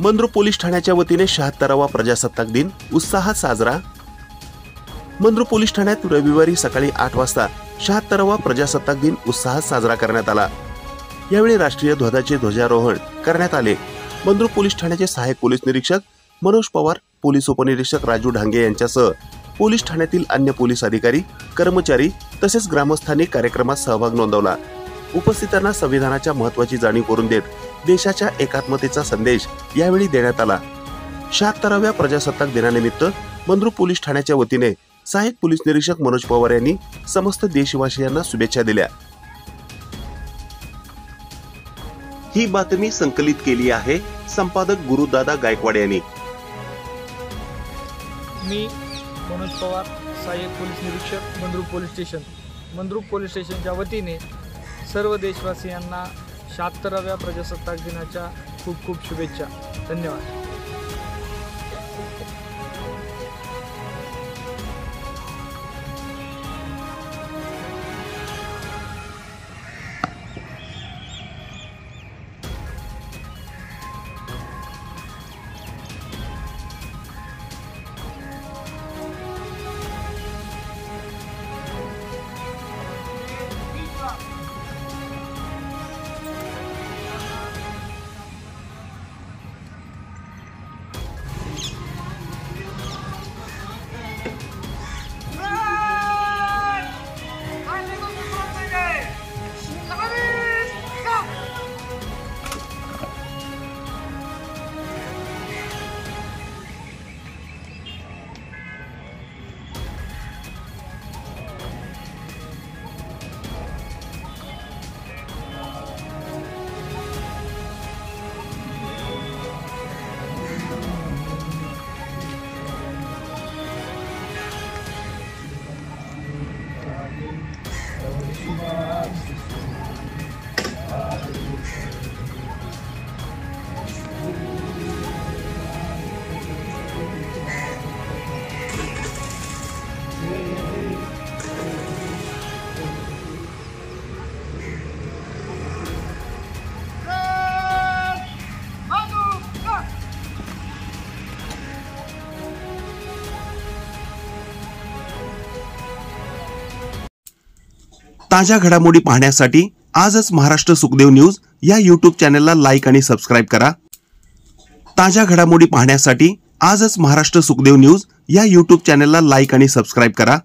Mandrup police ठाण्याच्या वतीने 76वा प्रजासत्ताक दिन उत्साहात साजरा। मंद्रुप पोलीस ठाण्यात रविवारी सकाळी 8 वाजता 76वा प्रजासत्ताक दिन उत्साहात साजरा करण्यात आला। यावेळी राष्ट्रीय ध्वजाचे ध्वजारोहण करण्यात आले। मंद्रुप पोलीस ठाण्याचे सहाय्यक पोलीस निरीक्षक मनोज पवार, पोलीस उपनिरीक्षक राजू ढांगे यांच्यासह पोलीस ठाण्यातील अन्य पोलीस अधिकारी, कर्मचारी तसेच ग्रामस्थांनी कार्यक्रमात सहभाग नोंदवला। उपस्थितांना संविधानाच्या महत्त्वाची जाणीव करून देत देशाच्या एकात्मतेचा संदेश यावेळी देण्यात आला। 76व्या प्रजासत्ताक दिनानिमित्त मंद्रुप पोलीस ठाण्याच्या वतीने सहाय्यक पोलीस निरीक्षक मनोज पवार यांनी समस्त देशवासियांना शुभेच्छा दिल्या। ही बातमी संकलित केली आहे संपादक गुरुदादा गायकवाड यांनी। मी मनोज पवार, सहाय्यक पोलीस निरीक्षक Mandrup police station. Mandrup police स्टेशनच्या वतीने सर्व देशवासियांना 76व्या प्रजासत्ताक दिनाच्या खूप खूप शुभेच्छा। धन्यवाद। ताज्या घडामोडी पाहण्यासाठी आजच महाराष्ट्र सुखदेव न्यूज या YouTube चॅनलला लाईक आणि सबस्क्राइब करा। ताज्या घडामोडी पाहण्यासाठी आजच महाराष्ट्र सुखदेव न्यूज या YouTube चॅनलला लाईक आणि सबस्क्राइब करा।